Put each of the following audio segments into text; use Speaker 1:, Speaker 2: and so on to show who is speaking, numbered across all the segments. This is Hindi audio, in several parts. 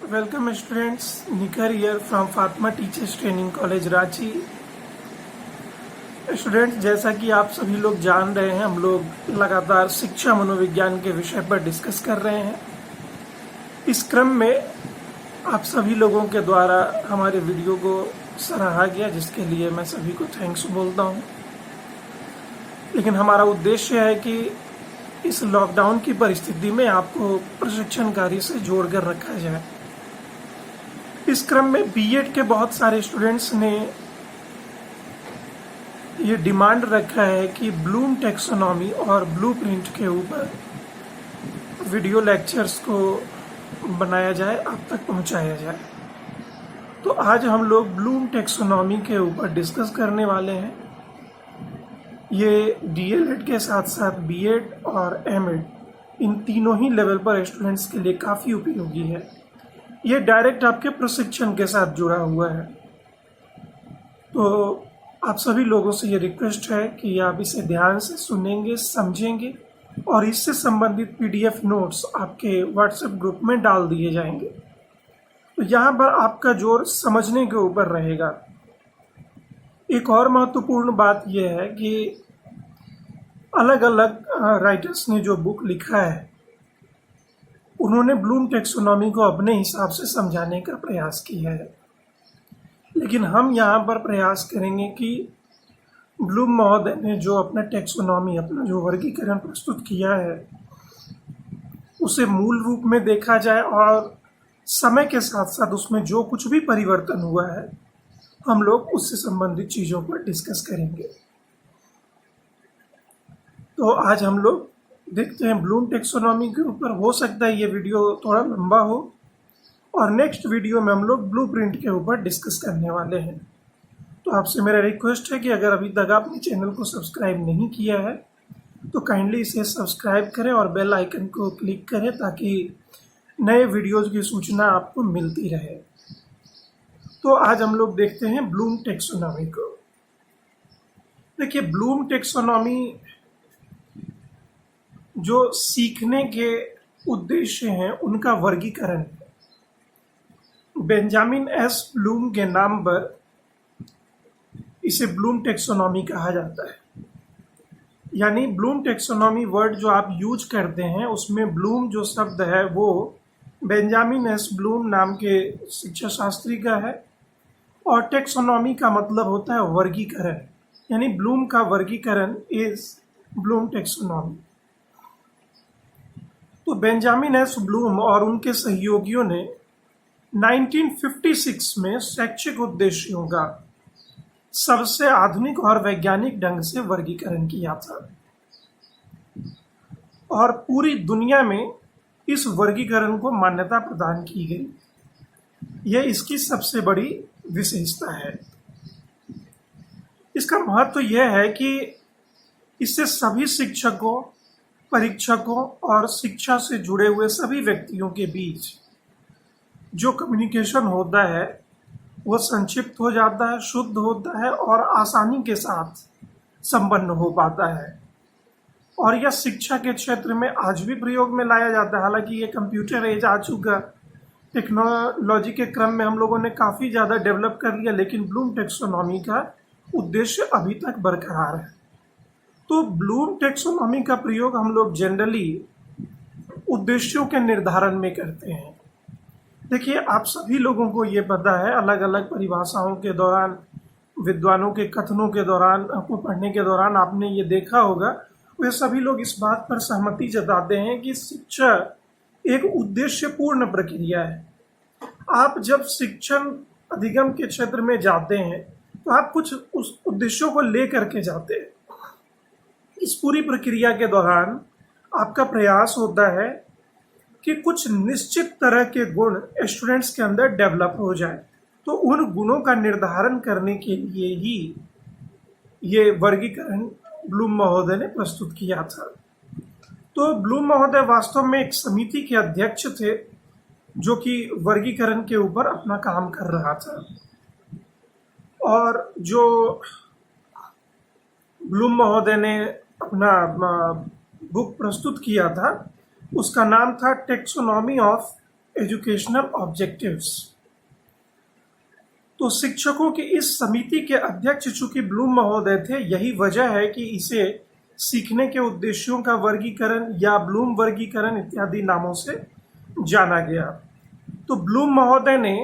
Speaker 1: Welcome students, Nikhar here from Fatma Teachers Training College Ranchi. Students, जैसा कि आप सभी लोग जान रहे हैं, हम लोग लगातार शिक्षा मनोविज्ञान के विषय पर डिस्कस कर रहे हैं। इस क्रम में आप सभी लोगों के द्वारा हमारे वीडियो को सराहा गया, जिसके लिए मैं सभी को थैंक्स बोलता हूं। लेकिन हमारा उद्देश्य है कि इस लॉकडाउन की परिस्थिति में आपको प्रशिक्षण कार्य से जोड़कर रखा जाए। इस क्रम में बीएड के बहुत सारे स्टूडेंट्स ने ये डिमांड रखा है कि ब्लूम टैक्सोनॉमी और ब्लूप्रिंट के ऊपर वीडियो लेक्चर्स को बनाया जाए, आप तक पहुंचाया जाए। तो आज हम लोग ब्लूम टैक्सोनॉमी के ऊपर डिस्कस करने वाले हैं। ये डीएलएड के साथ साथ बीएड और एमएड इन तीनों ही लेवल पर स्टूडेंट्स के लिए काफ़ी उपयोगी है। ये डायरेक्ट आपके प्रशिक्षण के साथ जुड़ा हुआ है। तो आप सभी लोगों से ये रिक्वेस्ट है कि आप इसे ध्यान से सुनेंगे, समझेंगे और इससे संबंधित पीडीएफ नोट्स आपके व्हाट्सएप ग्रुप में डाल दिए जाएंगे। तो यहाँ पर आपका जोर समझने के ऊपर रहेगा। एक और महत्वपूर्ण बात यह है कि अलग अलग राइटर्स ने जो बुक लिखा है, उन्होंने ब्लूम टैक्सोनॉमी को अपने हिसाब से समझाने का प्रयास किया है। लेकिन हम यहाँ पर प्रयास करेंगे कि ब्लूम महोदय ने जो अपना टैक्सोनॉमी, अपना जो वर्गीकरण प्रस्तुत किया है, उसे मूल रूप में देखा जाए और समय के साथ साथ उसमें जो कुछ भी परिवर्तन हुआ है, हम लोग उससे संबंधित चीज़ों पर डिस्कस करेंगे। तो आज हम लोग देखते हैं ब्लूम टैक्सोनॉमी के ऊपर। हो सकता है ये वीडियो थोड़ा लंबा हो और नेक्स्ट वीडियो में हम लोग ब्लूप्रिंट के ऊपर डिस्कस करने वाले हैं। तो आपसे मेरा रिक्वेस्ट है कि अगर अभी तक आपने चैनल को सब्सक्राइब नहीं किया है तो काइंडली इसे सब्सक्राइब करें और बेल आइकन को क्लिक करें ताकि नए वीडियोज़ की सूचना आपको मिलती रहे। तो आज हम लोग देखते हैं ब्लूम टैक्सोनॉमी को। देखिए, ब्लूम टैक्सोनॉमी जो सीखने के उद्देश्य हैं उनका वर्गीकरण है। बेंजामिन एस ब्लूम के नाम पर इसे ब्लूम टैक्सोनॉमी कहा जाता है। यानी ब्लूम टैक्सोनॉमी वर्ड जो आप यूज करते हैं, उसमें ब्लूम जो शब्द है वो बेंजामिन एस ब्लूम नाम के शिक्षा शास्त्री का है और टैक्सोनॉमी का मतलब होता है वर्गीकरण। यानी ब्लूम का वर्गीकरण इज ब्लूम टैक्सोनॉमी। तो बेंजामिन एस ब्लूम और उनके सहयोगियों ने 1956 में शैक्षिक उद्देश्यों का सबसे आधुनिक और वैज्ञानिक ढंग से वर्गीकरण किया था और पूरी दुनिया में इस वर्गीकरण को मान्यता प्रदान की गई। यह इसकी सबसे बड़ी विशेषता है। इसका महत्व यह है कि इससे सभी शिक्षकों, परीक्षकों और शिक्षा से जुड़े हुए सभी व्यक्तियों के बीच जो कम्युनिकेशन होता है वो संक्षिप्त हो जाता है, शुद्ध होता है और आसानी के साथ संपन्न हो पाता है। और यह शिक्षा के क्षेत्र में आज भी प्रयोग में लाया जाता है। हालांकि ये कंप्यूटर एज आ चुका, टेक्नोलॉजी के क्रम में हम लोगों ने काफ़ी ज़्यादा डेवलप कर लिया, लेकिन ब्लूम टैक्सोनॉमी का उद्देश्य अभी तक बरकरार है। तो ब्लूम टैक्सोनॉमी का प्रयोग हम लोग जनरली उद्देश्यों के निर्धारण में करते हैं। देखिए, आप सभी लोगों को ये पता है, अलग अलग परिभाषाओं के दौरान, विद्वानों के कथनों के दौरान, आपको पढ़ने के दौरान आपने ये देखा होगा, वे सभी लोग इस बात पर सहमति जताते हैं कि शिक्षा एक उद्देश्यपूर्ण प्रक्रिया है। आप जब शिक्षण अधिगम के क्षेत्र में जाते हैं तो आप कुछ उस उद्देश्यों को लेकर के जाते हैं। इस पूरी प्रक्रिया के दौरान आपका प्रयास होता है कि कुछ निश्चित तरह के गुण स्टूडेंट्स के अंदर डेवलप हो जाए। तो उन गुणों का निर्धारण करने के लिए ही ये वर्गीकरण ब्लूम महोदय ने प्रस्तुत किया था। तो ब्लूम महोदय वास्तव में एक समिति के अध्यक्ष थे जो कि वर्गीकरण के ऊपर अपना काम कर रहा था। और जो ब्लूम महोदय ने अपना बुक प्रस्तुत किया था, उसका नाम था टैक्सोनॉमी ऑफ एजुकेशनल ऑब्जेक्टिव्स। तो शिक्षकों की इस समिति के अध्यक्ष चूंकि ब्लूम महोदय थे, यही वजह है कि इसे सीखने के उद्देश्यों का वर्गीकरण या ब्लूम वर्गीकरण इत्यादि नामों से जाना गया। तो ब्लूम महोदय ने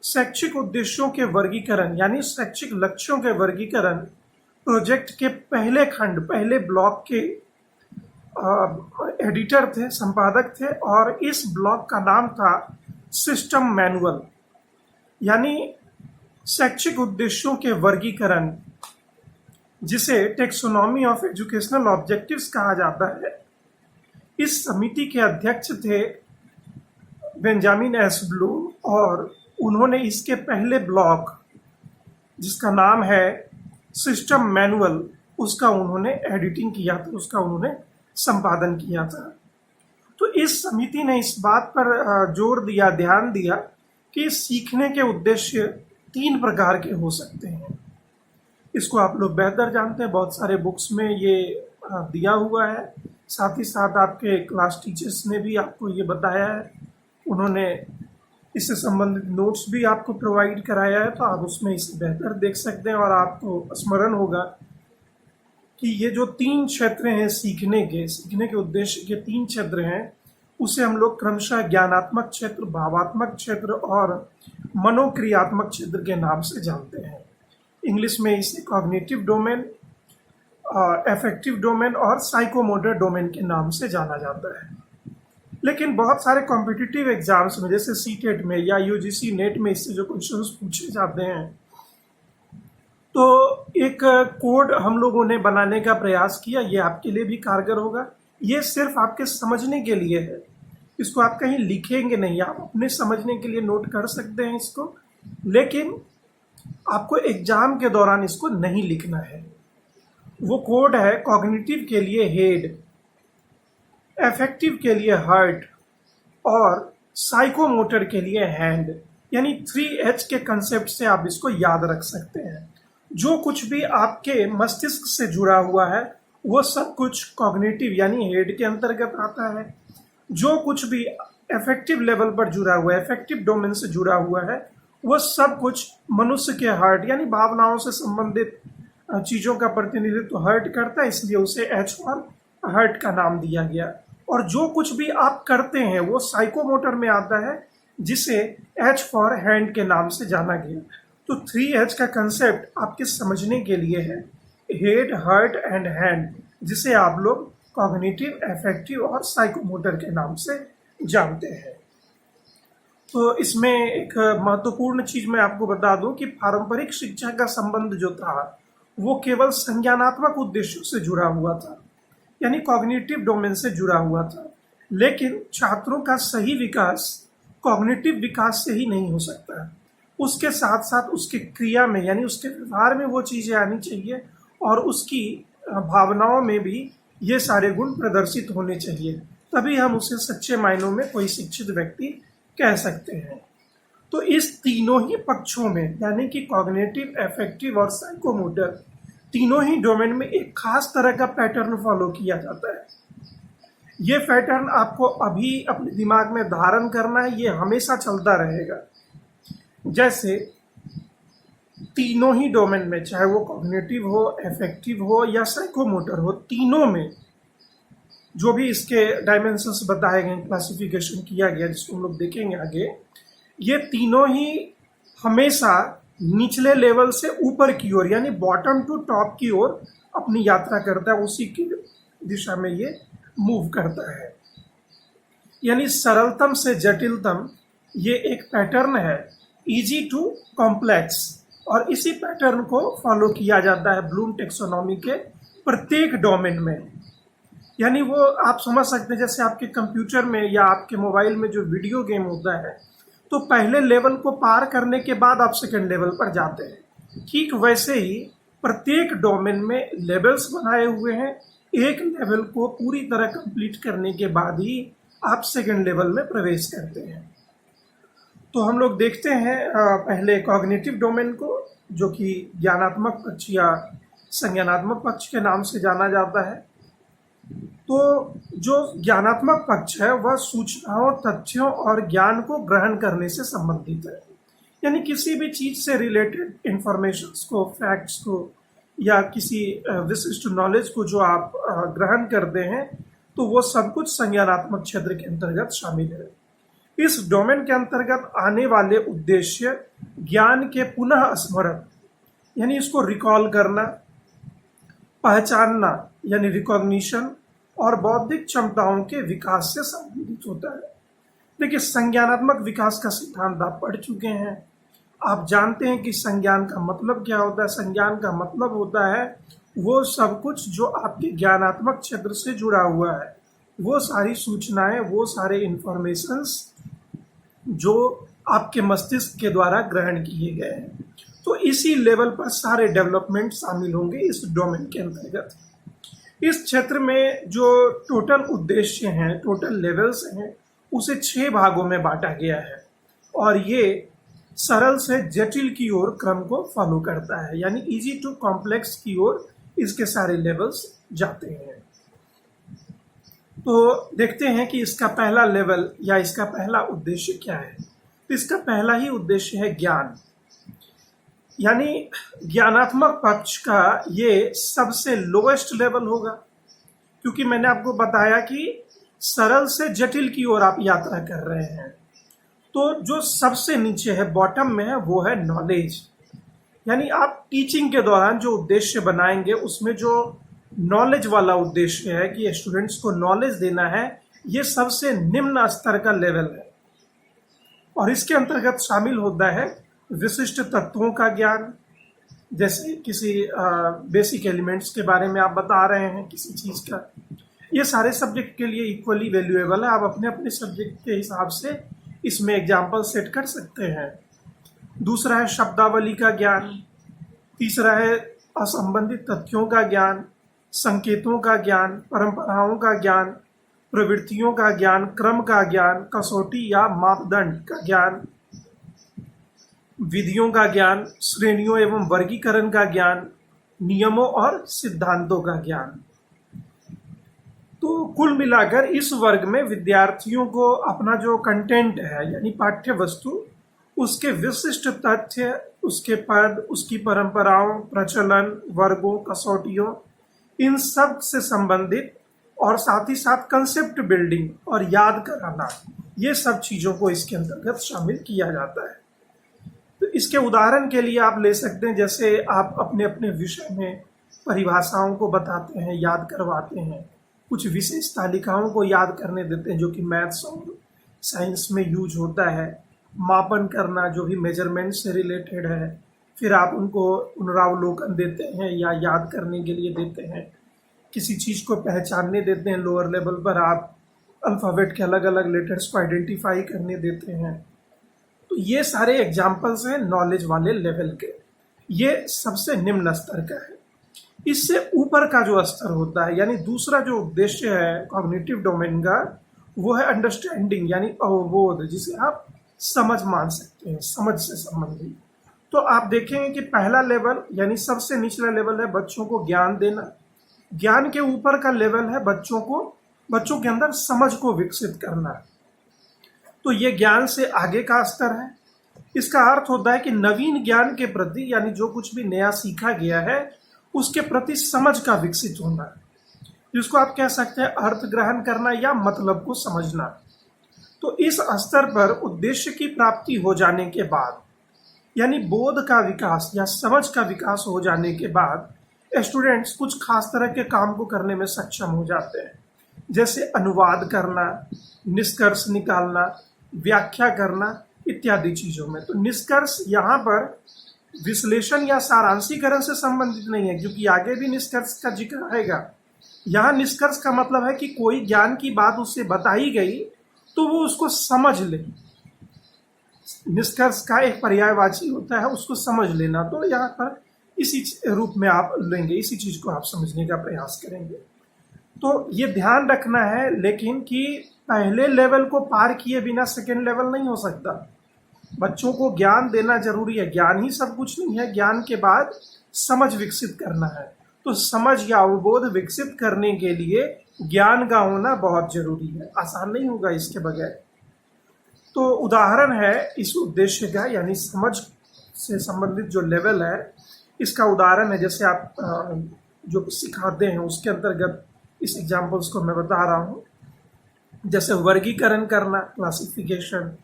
Speaker 1: शैक्षिक उद्देश्यों के वर्गीकरण यानी शैक्षिक लक्ष्यों के वर्गीकरण प्रोजेक्ट के पहले खंड, पहले ब्लॉक के एडिटर थे, संपादक थे, और इस ब्लॉक का नाम था सिस्टम मैनुअल, यानी शैक्षिक उद्देश्यों के वर्गीकरण, जिसे टेक्सोनॉमी ऑफ एजुकेशनल ऑब्जेक्टिव्स कहा जाता है। इस समिति के अध्यक्ष थे बेंजामिन एस ब्लूम, और उन्होंने इसके पहले ब्लॉक, जिसका नाम है सिस्टम मैनुअल, उसका उन्होंने एडिटिंग किया था, उसका उन्होंने संपादन किया था। तो इस समिति ने इस बात पर जोर दिया, ध्यान दिया कि सीखने के उद्देश्य 3 प्रकार के हो सकते हैं। इसको आप लोग बेहतर जानते हैं, बहुत सारे बुक्स में ये दिया हुआ है, साथ ही साथ आपके क्लास टीचर्स ने भी आपको ये बताया है, उन्होंने इससे संबंधित नोट्स भी आपको प्रोवाइड कराया है, तो आप उसमें इसे बेहतर देख सकते हैं। और आपको स्मरण होगा कि ये जो 3 क्षेत्र हैं सीखने के उद्देश्य के 3 क्षेत्र हैं, उसे हम लोग क्रमशः ज्ञानात्मक क्षेत्र, भावात्मक क्षेत्र और मनोक्रियात्मक क्षेत्र के नाम से जानते हैं। इंग्लिश में इसे कॉग्निटिव डोमेन, एफेक्टिव डोमेन और साइकोमोटर डोमेन के नाम से जाना जाता है। लेकिन बहुत सारे कॉम्पिटिटिव एग्जाम्स में, जैसे सीटेट में या यूजीसी नेट में, इससे जो क्वेश्चंस पूछे जाते हैं, तो एक कोड हम लोगों ने बनाने का प्रयास किया। ये आपके लिए भी कारगर होगा। ये सिर्फ आपके समझने के लिए है, इसको आप कहीं लिखेंगे नहीं, आप अपने समझने के लिए नोट कर सकते हैं इसको, लेकिन आपको एग्जाम के दौरान इसको नहीं लिखना है। वो कोड है कॉग्निटिव के लिए हेड, एफेक्टिव के लिए हार्ट और साइकोमोटर के लिए हैंड, यानी 3H के कंसेप्ट से आप इसको याद रख सकते हैं। जो कुछ भी आपके मस्तिष्क से जुड़ा हुआ है वो सब कुछ कॉग्निटिव यानी हेड के अंतर्गत आता है। जो कुछ भी एफेक्टिव लेवल पर जुड़ा हुआ है, एफेक्टिव डोमेन से जुड़ा हुआ है, वो सब कुछ मनुष्य के हार्ट यानी भावनाओं से संबंधित चीजों का प्रतिनिधित्व हार्ट करता है, इसलिए उसे H और हार्ट का नाम दिया गया। और जो कुछ भी आप करते हैं वो साइकोमोटर में आता है, जिसे H फॉर हैंड के नाम से जाना गया। तो 3H का कंसेप्ट आपके समझने के लिए है, हेड, हार्ट एंड हैंड, जिसे आप लोग कॉग्निटिव, एफेक्टिव और साइकोमोटर के नाम से जानते हैं। तो इसमें एक महत्वपूर्ण चीज मैं आपको बता दूं कि पारंपरिक शिक्षा का संबंध जो था वो केवल संज्ञानात्मक उद्देश्यों से जुड़ा हुआ था, यानी कॉग्निटिव डोमेन से जुड़ा हुआ था। लेकिन छात्रों का सही विकास कॉग्निटिव विकास से ही नहीं हो सकता, उसके साथ साथ उसके क्रिया में यानी उसके व्यवहार में वो चीजें आनी चाहिए, और उसकी भावनाओं में भी ये सारे गुण प्रदर्शित होने चाहिए, तभी हम उसे सच्चे मायनों में कोई शिक्षित व्यक्ति कह सकते हैं। तो इस तीनों ही पक्षों में यानी कि कॉग्निटिव, एफेक्टिव और साइकोमोटर, तीनों ही डोमेन में एक खास तरह का पैटर्न फॉलो किया जाता है। ये पैटर्न आपको अभी अपने दिमाग में धारण करना है, ये हमेशा चलता रहेगा। जैसे तीनों ही डोमेन में, चाहे वो कॉग्निटिव हो, इफेक्टिव हो या साइकोमोटर हो, तीनों में जो भी इसके डायमेंशंस बताए गए, क्लासिफिकेशन किया गया, जिसको हम लोग देखेंगे आगे, ये तीनों ही हमेशा निचले लेवल से ऊपर की ओर यानी बॉटम टू टॉप की ओर अपनी यात्रा करता है, उसी की दिशा में ये मूव करता है। यानी सरलतम से जटिलतम ये एक पैटर्न है, इजी टू कॉम्प्लेक्स, और इसी पैटर्न को फॉलो किया जाता है ब्लूम टेक्सोनॉमी के प्रत्येक डोमेन में। यानी वो आप समझ सकते हैं, जैसे आपके कंप्यूटर में या आपके मोबाइल में जो वीडियो गेम होता है, तो पहले लेवल को पार करने के बाद आप सेकंड लेवल पर जाते हैं। ठीक वैसे ही प्रत्येक डोमेन में लेवल्स बनाए हुए हैं, एक लेवल को पूरी तरह कंप्लीट करने के बाद ही आप सेकंड लेवल में प्रवेश करते हैं। तो हम लोग देखते हैं पहले कॉग्निटिव डोमेन को, जो कि ज्ञानात्मक पक्ष या संज्ञानात्मक पक्ष के नाम से जाना जाता है। तो जो ज्ञानात्मक पक्ष है वह सूचनाओं, तथ्यों और ज्ञान को ग्रहण करने से संबंधित है। यानी किसी भी चीज से रिलेटेड इंफॉर्मेशंस को, फैक्ट्स को या किसी विशिष्ट नॉलेज को जो आप ग्रहण करते हैं, तो वो सब कुछ संज्ञानात्मक क्षेत्र के अंतर्गत शामिल है। इस डोमेन के अंतर्गत आने वाले उद्देश्य ज्ञान के पुनः स्मरण यानी इसको रिकॉल करना, पहचानना यानी रिकॉग्निशन और बौद्धिक क्षमताओं के विकास से संबंधित होता है। देखिए, संज्ञानात्मक विकास का सिद्धांत आप पढ़ चुके हैं। आप जानते हैं कि संज्ञान का मतलब क्या होता है। संज्ञान का मतलब होता है वो सब कुछ जो आपके ज्ञानात्मक क्षेत्र से जुड़ा हुआ है, वो सारी सूचनाएं, वो सारे इंफॉर्मेशंस जो आपके मस्तिष्क के द्वारा ग्रहण किए गए हैं। तो इसी लेवल पर सारे डेवलपमेंट शामिल होंगे इस डोमेन के अंतर्गत। इस क्षेत्र में जो टोटल उद्देश्य हैं, टोटल लेवल्स हैं, उसे 6 भागों में बांटा गया है और ये सरल से जटिल की ओर क्रम को फॉलो करता है, यानी इजी टू कॉम्प्लेक्स की ओर इसके सारे लेवल्स जाते हैं। तो देखते हैं कि इसका पहला लेवल या इसका पहला उद्देश्य क्या है। तो इसका पहला ही उद्देश्य है ज्ञान, यानी ज्ञानात्मक पक्ष का ये सबसे लोएस्ट लेवल होगा, क्योंकि मैंने आपको बताया कि सरल से जटिल की ओर आप यात्रा कर रहे हैं। तो जो सबसे नीचे है, बॉटम में है, वो है नॉलेज। यानी आप टीचिंग के दौरान जो उद्देश्य बनाएंगे उसमें जो नॉलेज वाला उद्देश्य है कि स्टूडेंट्स को नॉलेज देना है, ये सबसे निम्न स्तर का लेवल है और इसके अंतर्गत शामिल होता है विशिष्ट तत्वों का ज्ञान। जैसे किसी बेसिक एलिमेंट्स के बारे में आप बता रहे हैं किसी चीज का, ये सारे सब्जेक्ट के लिए इक्वली वैल्यूएबल है। आप अपने अपने सब्जेक्ट के हिसाब से इसमें एग्जाम्पल सेट कर सकते हैं। दूसरा है शब्दावली का ज्ञान, तीसरा है असंबंधित तथ्यों का ज्ञान, संकेतों का ज्ञान, परंपराओं का ज्ञान, प्रवृत्तियों का ज्ञान, क्रम का ज्ञान, कसौटी या मापदंड का ज्ञान, विधियों का ज्ञान, श्रेणियों एवं वर्गीकरण का ज्ञान, नियमों और सिद्धांतों का ज्ञान। तो कुल मिलाकर इस वर्ग में विद्यार्थियों को अपना जो कंटेंट है यानी पाठ्य वस्तु, उसके विशिष्ट तथ्य, उसके पद, उसकी परंपराओं, प्रचलन, वर्गों, कसौटियों, इन सब से संबंधित और साथ ही साथ कंसेप्ट बिल्डिंग और याद कराना, ये सब चीजों को इसके अंतर्गत शामिल किया जाता है। तो इसके उदाहरण के लिए आप ले सकते हैं, जैसे आप अपने अपने विषय में परिभाषाओं को बताते हैं, याद करवाते हैं, कुछ विशेष तालिकाओं को याद करने देते हैं जो कि मैथ्स और साइंस में यूज होता है, मापन करना जो भी मेजरमेंट से रिलेटेड है, फिर आप उनको पुनरावलोकन देते हैं या याद करने के लिए देते हैं, किसी चीज़ को पहचानने देते हैं। लोअर लेवल पर आप अल्फ़ाबेट के अलग अलग लेटर्स को आइडेंटिफाई करने देते हैं। तो ये सारे एग्जाम्पल्स हैं नॉलेज वाले लेवल के। ये सबसे निम्न स्तर का है। इससे ऊपर का जो स्तर होता है, यानी दूसरा जो उद्देश्य है कॉग्निटिव डोमेन का, वो है अंडरस्टैंडिंग यानी अवबोध, जिसे आप समझ मान सकते हैं, समझ से संबंधित। तो आप देखेंगे कि पहला लेवल यानी सबसे निचला लेवल है बच्चों को ज्ञान देना। ज्ञान के ऊपर का लेवल है बच्चों के अंदर समझ को विकसित करना। तो ये ज्ञान से आगे का स्तर है। इसका अर्थ होता है कि नवीन ज्ञान के प्रति यानी जो कुछ भी नया सीखा गया है उसके प्रति समझ का विकसित होना, जिसको आप कह सकते हैं अर्थ ग्रहण करना या मतलब को समझना। तो इस स्तर पर उद्देश्य की प्राप्ति हो जाने के बाद यानी बोध का विकास या समझ का विकास हो जाने के बाद स्टूडेंट्स कुछ खास तरह के काम को करने में सक्षम हो जाते हैं, जैसे अनुवाद करना, निष्कर्ष निकालना, व्याख्या करना इत्यादि चीजों में। तो निष्कर्ष यहाँ पर विश्लेषण या सारांशीकरण से संबंधित नहीं है, क्योंकि आगे भी निष्कर्ष का जिक्र आएगा। यहाँ निष्कर्ष का मतलब है कि कोई ज्ञान की बात उससे बताई गई तो वो उसको समझ ले। निष्कर्ष का एक पर्यायवाची होता है उसको समझ लेना। तो यहाँ पर इसी रूप में आप लेंगे, इसी चीज को आप समझने का प्रयास करेंगे। तो ये ध्यान रखना है लेकिन कि पहले लेवल को पार किए बिना सेकेंड लेवल नहीं हो सकता। बच्चों को ज्ञान देना जरूरी है, ज्ञान ही सब कुछ नहीं है। ज्ञान के बाद समझ विकसित करना है। तो समझ या अवबोध विकसित करने के लिए ज्ञान का होना बहुत जरूरी है, आसान नहीं होगा इसके बगैर। तो उदाहरण है इस उद्देश्य का, यानी समझ से संबंधित जो लेवल है, इसका उदाहरण है जैसे आप जो सिखाते हैं उसके अंतर्गत इस एग्जाम्पल्स को मैं बता रहा हूँ। जैसे वर्गीकरण करना, क्लासिफिकेशन,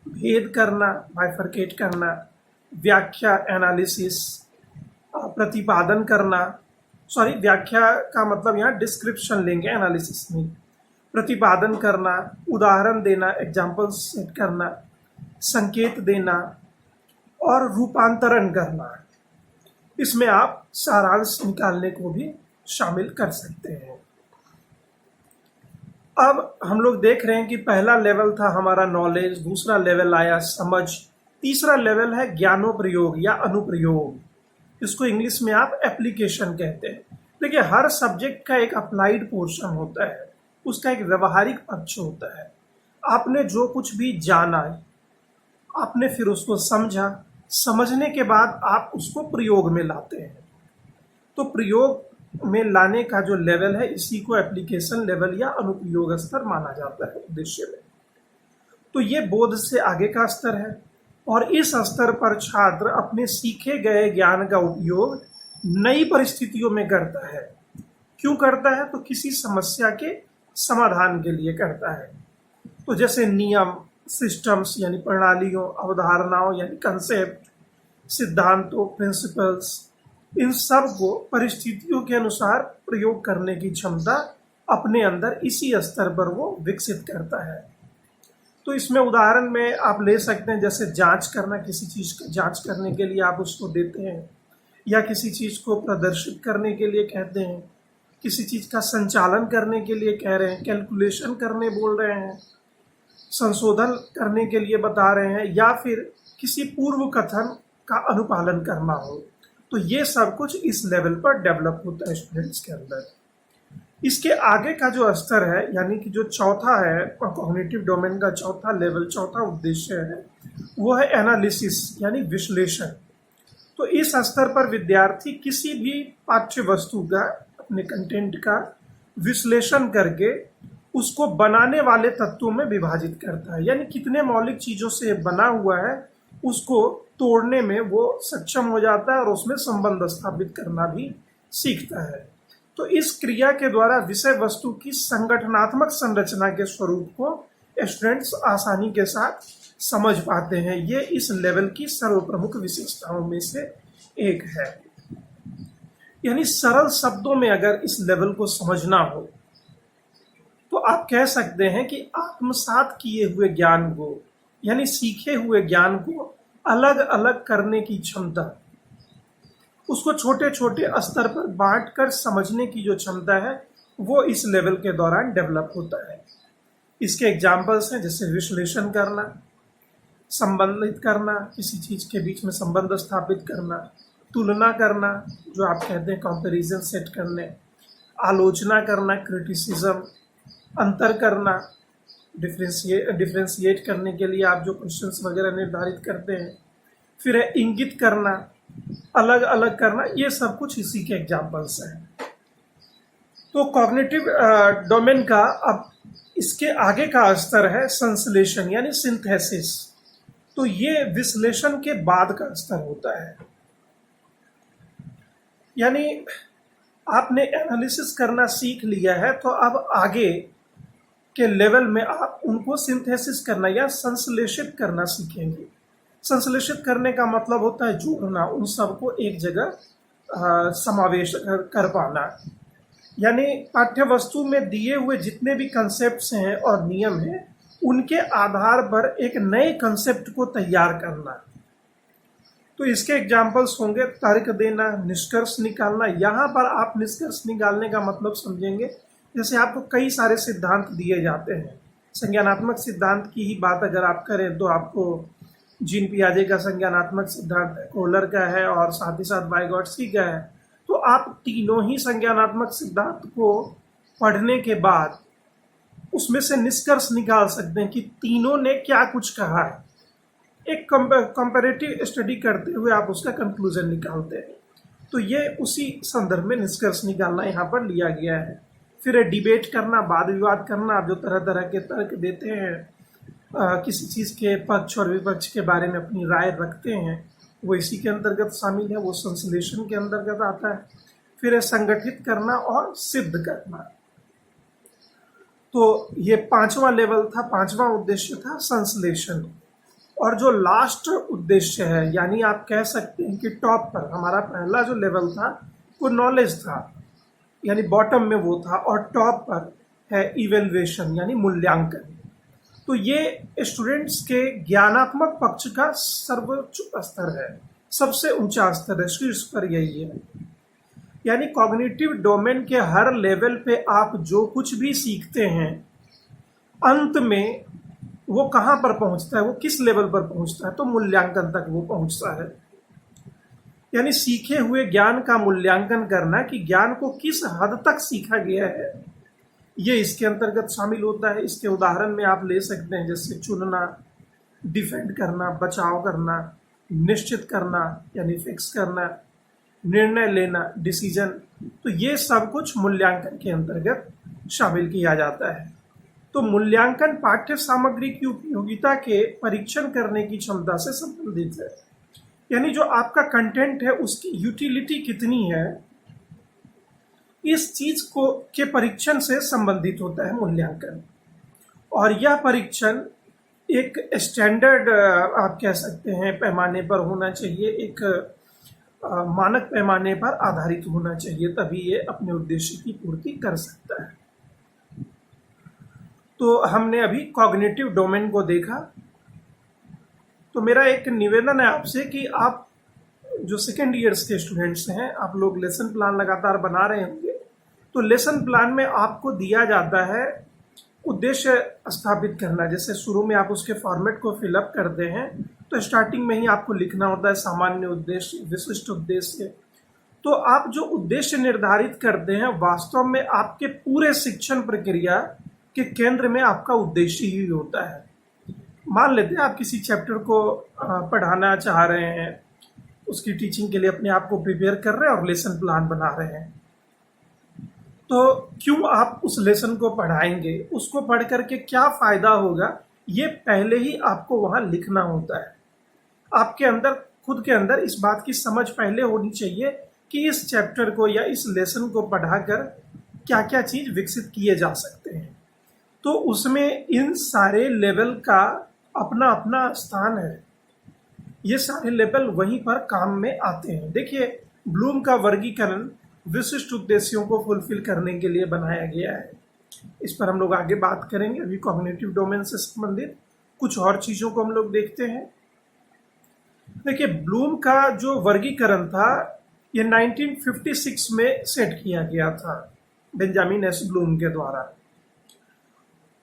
Speaker 1: भेद करना, बाइफरकेट करना, व्याख्या, एनालिसिस, प्रतिपादन करना, व्याख्या का मतलब यहाँ डिस्क्रिप्शन लेंगे, एनालिसिस नहीं, प्रतिपादन करना, उदाहरण देना, एग्जाम्पल सेट करना, संकेत देना और रूपांतरण करना। इसमें आप सारांश निकालने को भी शामिल कर सकते हैं। अब हम लोग देख रहे हैं कि पहला लेवल था हमारा नॉलेज, दूसरा लेवल आया समझ, तीसरा लेवल है ज्ञानोप्रयोग या अनुप्रयोग। इसको इंग्लिश में आप एप्लीकेशन कहते हैं। देखिए, हर सब्जेक्ट का एक अप्लाइड पोर्शन होता है, उसका एक व्यवहारिक पक्ष होता है। आपने जो कुछ भी जाना, आपने फिर उसको समझा, समझने के बाद आप उसको प्रयोग में लाते हैं। तो प्रयोग में लाने का जो लेवल है, इसी को एप्लीकेशन लेवल या अनुप्रयोग स्तर माना जाता है उद्देश्य में। तो ये बोध से आगे का स्तर है, और इस स्तर पर छात्र अपने सीखे गए ज्ञान का उपयोग नई परिस्थितियों में करता है। क्यों करता है? तो किसी समस्या के समाधान के लिए करता है। तो जैसे नियम, सिस्टम्स यानी प्रणालियों, अवधारणाओं यानी कंसेप्ट, सिद्धांतों, प्रिंसिपल्स, इन सब को परिस्थितियों के अनुसार प्रयोग करने की क्षमता अपने अंदर इसी स्तर पर वो विकसित करता है। तो इसमें उदाहरण में आप ले सकते हैं, जैसे जांच करना, किसी चीज़ का जांच करने के लिए आप उसको देते हैं, या किसी चीज़ को प्रदर्शित करने के लिए कहते हैं, किसी चीज़ का संचालन करने के लिए कह रहे हैं, कैलकुलेशन करने बोल रहे हैं, संशोधन करने के लिए बता रहे हैं, या फिर किसी पूर्व कथन का अनुपालन करना हो। तो ये सब कुछ इस लेवल पर डेवलप होता है स्टूडेंट्स के अंदर। इसके आगे का जो स्तर है, यानी कि जो चौथा है, कॉग्निटिव डोमेन का चौथा लेवल, चौथा उद्देश्य है, वो है एनालिसिस यानी विश्लेषण। तो इस स्तर पर विद्यार्थी किसी भी पाठ्य वस्तु का, अपने कंटेंट का विश्लेषण करके उसको बनाने वाले तत्वों में विभाजित करता है, यानी कितने मौलिक चीज़ों से बना हुआ है उसको तोड़ने में वो सक्षम हो जाता है और उसमें संबंध स्थापित करना भी सीखता है। तो इस क्रिया के द्वारा विषय वस्तु की संगठनात्मक संरचना के स्वरूप को स्टूडेंट्स आसानी के साथ समझ पाते हैं। ये इस लेवल की सर्वप्रमुख विशेषताओं में से एक है। यानी सरल शब्दों में अगर इस लेवल को समझना हो तो आप कह सकते हैं कि आत्मसात किए हुए ज्ञान को, यानी सीखे हुए ज्ञान को अलग अलग करने की क्षमता, उसको छोटे छोटे स्तर पर बांटकर समझने की जो क्षमता है, वो इस लेवल के दौरान डेवलप होता है। इसके एग्जाम्पल्स हैं, जैसे विश्लेषण करना, संबंधित करना, किसी चीज़ के बीच में संबंध स्थापित करना, तुलना करना, जो आप कहते हैं कंपैरिजन सेट करने, आलोचना करना, क्रिटिसिज्म, अंतर करना, डिफ्रेंशिएट करने के लिए आप जो क्वेश्चंस वगैरह निर्धारित करते हैं, फिर है इंगित करना, अलग अलग करना, ये सब कुछ इसी के एग्जाम्पल्स हैं। तो कॉग्निटिव डोमेन का अब इसके आगे का स्तर है संश्लेषण यानी सिंथेसिस। तो ये विश्लेषण के बाद का स्तर होता है। यानी आपने एनालिसिस करना सीख लिया है, तो अब आगे के लेवल में आप उनको सिंथेसिस करना या संश्लेषित करना सीखेंगे। संश्लेषित करने का मतलब होता है जोड़ना, उन सबको एक जगह समावेश कर पाना। यानी पाठ्य वस्तु में दिए हुए जितने भी कंसेप्ट्स हैं और नियम हैं, उनके आधार पर एक नए कंसेप्ट को तैयार करना। तो इसके एग्जाम्पल्स होंगे तर्क देना, निष्कर्ष निकालना। यहाँ पर आप निष्कर्ष निकालने का मतलब समझेंगे, जैसे आपको कई सारे सिद्धांत दिए जाते हैं। संज्ञानात्मक सिद्धांत की ही बात अगर आप करें तो आपको जीन पियाजे का संज्ञानात्मक सिद्धांत कोहलर का है और साथ ही साथ वाइगॉट्स्की का है। तो आप तीनों ही संज्ञानात्मक सिद्धांत को पढ़ने के बाद उसमें से निष्कर्ष निकाल सकते हैं कि तीनों ने क्या कुछ कहा है। एक कंपैरेटिव स्टडी करते हुए आप उसका कंक्लूजन निकालते हैं। तो ये उसी संदर्भ में निष्कर्ष निकालना यहाँ पर लिया गया है। फिर डिबेट करना, वाद विवाद करना, आप जो तरह तरह के तर्क देते हैं, किसी चीज़ के पक्ष और विपक्ष के बारे में अपनी राय रखते हैं, वो इसी के अंतर्गत शामिल है, वो संश्लेषण के अंतर्गत आता है। फिर है संगठित करना और सिद्ध करना। तो ये पांचवा लेवल था, पांचवा उद्देश्य था संश्लेषण। और जो लास्ट उद्देश्य है, यानी आप कह सकते हैं कि टॉप पर हमारा पहला जो लेवल था वो नॉलेज था, यानी बॉटम में वो था, और टॉप पर है इवेल्युएशन यानी मूल्यांकन। तो ये स्टूडेंट्स के ज्ञानात्मक पक्ष का सर्वोच्च स्तर है, सबसे ऊंचा स्तर है, शीर्ष पर यही है। यानी कॉग्निटिव डोमेन के हर लेवल पे आप जो कुछ भी सीखते हैं, अंत में वो कहाँ पर पहुंचता है, वो किस लेवल पर पहुंचता है, तो मूल्यांकन तक वो पहुंचता है। यानी सीखे हुए ज्ञान का मूल्यांकन करना कि ज्ञान को किस हद तक सीखा गया है, ये इसके अंतर्गत शामिल होता है। इसके उदाहरण में आप ले सकते हैं जैसे चुनना, डिफेंड करना, बचाव करना, निश्चित करना यानी फिक्स करना, निर्णय लेना, डिसीजन। तो ये सब कुछ मूल्यांकन के अंतर्गत शामिल किया जाता है। तो मूल्यांकन पाठ्य सामग्री की उपयोगिता के परीक्षण करने की क्षमता से संबंधित है। यानी जो आपका कंटेंट है उसकी यूटिलिटी कितनी है, इस चीज को के परीक्षण से संबंधित होता है मूल्यांकन। और यह परीक्षण एक स्टैंडर्ड आप कह सकते हैं पैमाने पर होना चाहिए, एक मानक पैमाने पर आधारित होना चाहिए, तभी ये अपने उद्देश्य की पूर्ति कर सकता है। तो हमने अभी कॉग्निटिव डोमेन को देखा। तो मेरा एक निवेदन है आपसे कि आप जो सेकेंड ईयर्स के स्टूडेंट्स हैं, आप लोग लेसन प्लान लगातार बना रहे होंगे। तो लेसन प्लान में आपको दिया जाता है उद्देश्य स्थापित करना। जैसे शुरू में आप उसके फॉर्मेट को फिलअप करते हैं, तो स्टार्टिंग में ही आपको लिखना होता है सामान्य उद्देश्य, विशिष्ट उद्देश्य। तो आप जो उद्देश्य निर्धारित करते हैं, वास्तव में आपके पूरे शिक्षण प्रक्रिया के केंद्र में आपका उद्देश्य ही होता है। मान लेते हैं आप किसी चैप्टर को पढ़ाना चाह रहे हैं, उसकी टीचिंग के लिए अपने आप को प्रिपेयर कर रहे हैं और लेसन प्लान बना रहे हैं। तो क्यों आप उस लेसन को पढ़ाएंगे, उसको पढ़ करके क्या फायदा होगा, ये पहले ही आपको वहां लिखना होता है। आपके अंदर, खुद के अंदर इस बात की समझ पहले होनी चाहिए कि इस चैप्टर को या इस लेसन को पढ़ाकर क्या क्या चीज विकसित किए जा सकते हैं। तो उसमें इन सारे लेवल का अपना अपना स्थान है, ये सारे लेवल वहीं पर काम में आते हैं। देखिए, ब्लूम का वर्गीकरण विशिष्ट उद्देश्यों को फुलफिल करने के लिए बनाया गया है। इस पर हम लोग आगे बात करेंगे। अभी कॉग्निटिव डोमेन से संबंधित कुछ और चीजों को हम लोग देखते हैं। देखिए, ब्लूम का जो वर्गीकरण था ये 1956 में सेट किया गया था बेंजामिन एस ब्लूम के द्वारा।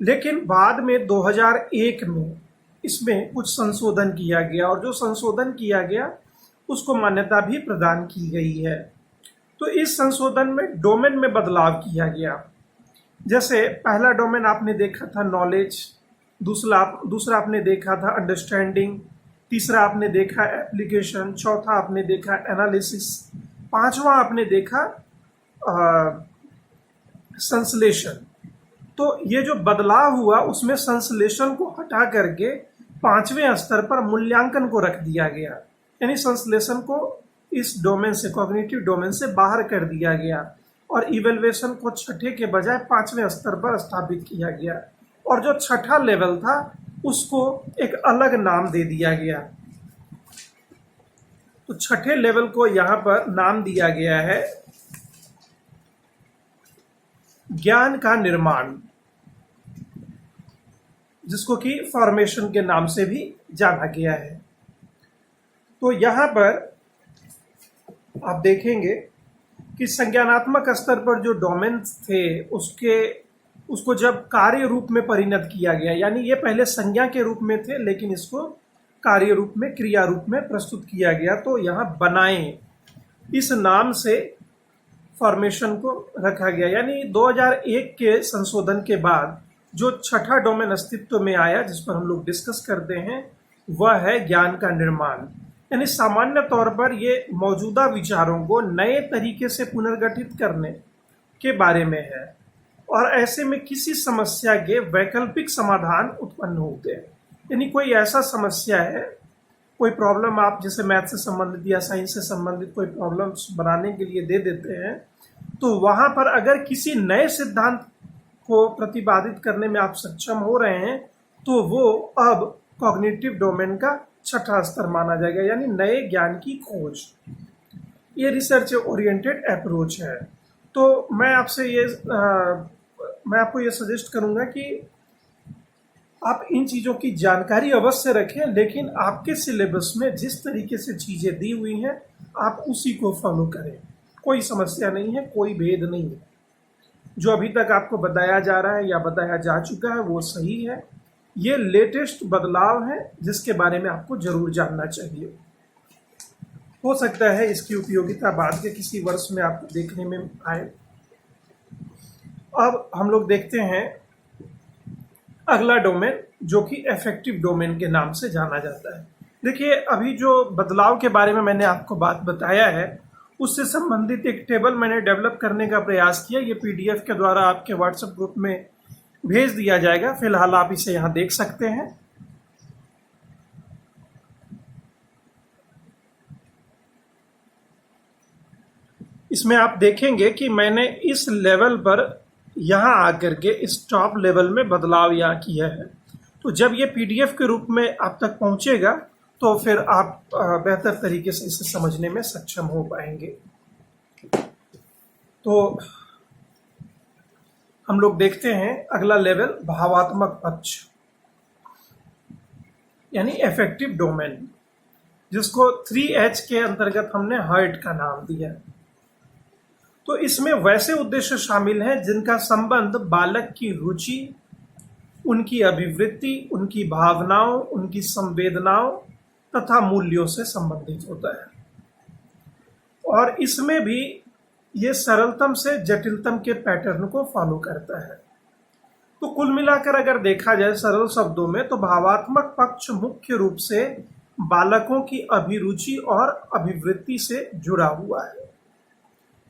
Speaker 1: लेकिन बाद में 2001 में इसमें कुछ संशोधन किया गया, और जो संशोधन किया गया उसको मान्यता भी प्रदान की गई है। तो इस संशोधन में डोमेन में बदलाव किया गया। जैसे पहला डोमेन आपने देखा था नॉलेज, दूसरा आपने देखा था अंडरस्टैंडिंग, तीसरा आपने देखा एप्लीकेशन, चौथा आपने देखा एनालिसिस, पांचवा आपने देखा संश्लेषण। तो ये जो बदलाव हुआ उसमें संश्लेषण को हटा करके पांचवें स्तर पर मूल्यांकन को रख दिया गया। यानी संश्लेषण को इस डोमेन से, कॉग्निटिव डोमेन से बाहर कर दिया गया, और इवेल्युएशन को छठे के बजाय पांचवें स्तर पर स्थापित किया गया। और जो छठा लेवल था उसको एक अलग नाम दे दिया गया। तो छठे लेवल को यहां पर नाम दिया गया है ज्ञान का निर्माण, जिसको कि फॉर्मेशन के नाम से भी जाना गया है। तो यहां पर आप देखेंगे कि संज्ञानात्मक स्तर पर जो डोमेन थे उसको जब कार्य रूप में परिणत किया गया, यानी ये पहले संज्ञा के रूप में थे लेकिन इसको कार्य रूप में, क्रिया रूप में प्रस्तुत किया गया। तो यहाँ बनाएं इस नाम से फॉर्मेशन को रखा गया। यानी 2001 के संशोधन के बाद जो छठा डोमेन अस्तित्व में आया, जिस पर हम लोग डिस्कस करते हैं, वह है ज्ञान का निर्माण। यानी सामान्य तौर पर ये मौजूदा विचारों को नए तरीके से पुनर्गठित करने के बारे में है। और ऐसे में किसी समस्या के वैकल्पिक समाधान उत्पन्न होते हैं। यानी कोई ऐसा समस्या है, कोई प्रॉब्लम आप जैसे मैथ से संबंधित या साइंस से संबंधित कोई प्रॉब्लम्स बनाने के लिए दे देते हैं, तो वहां पर अगर किसी नए सिद्धांत को प्रतिपादित करने में आप सक्षम हो रहे हैं तो वो अब कॉग्निटिव डोमेन का छठा स्तर माना जाएगा, यानी नए ज्ञान की खोज। ये रिसर्च ओरिएंटेड अप्रोच है। तो मैं आपको ये सजेस्ट करूंगा कि आप इन चीज़ों की जानकारी अवश्य रखें, लेकिन आपके सिलेबस में जिस तरीके से चीज़ें दी हुई हैं आप उसी को फॉलो करें। कोई समस्या नहीं है, कोई भेद नहीं है। जो अभी तक आपको बताया जा रहा है या बताया जा चुका है वो सही है। ये लेटेस्ट बदलाव है जिसके बारे में आपको जरूर जानना चाहिए। हो सकता है इसकी उपयोगिता बाद के किसी वर्ष में आपको देखने में आए। अब हम लोग देखते हैं अगला डोमेन, जो कि अफेक्टिव डोमेन के नाम से जाना जाता है। देखिए, अभी जो बदलाव के बारे में मैंने आपको बात बताया है उससे संबंधित एक टेबल मैंने डेवलप करने का प्रयास किया। ये पीडीएफ के द्वारा आपके व्हाट्सएप ग्रुप में भेज दिया जाएगा। फिलहाल आप इसे यहाँ देख सकते हैं। इसमें आप देखेंगे कि मैंने इस लेवल पर यहाँ आकर के इस टॉप लेवल में बदलाव यहाँ किया है। तो जब ये पीडीएफ के रूप में आप तक पहुँचेगा तो फिर आप बेहतर तरीके से इसे समझने में सक्षम हो पाएंगे। तो हम लोग देखते हैं अगला लेवल, भावात्मक पक्ष यानी अफेक्टिव डोमेन, जिसको 3H के अंतर्गत हमने हर्ट का नाम दिया। तो इसमें वैसे उद्देश्य शामिल हैं जिनका संबंध बालक की रुचि, उनकी अभिवृत्ति, उनकी भावनाओं, उनकी संवेदनाओं तथा मूल्यों से संबंधित होता है। और इसमें भी ये सरलतम से जटिलतम के पैटर्न को फॉलो करता है। तो कुल मिलाकर अगर देखा जाए सरल शब्दों में, तो भावात्मक पक्ष मुख्य रूप से बालकों की अभिरुचि और अभिवृत्ति से जुड़ा हुआ है,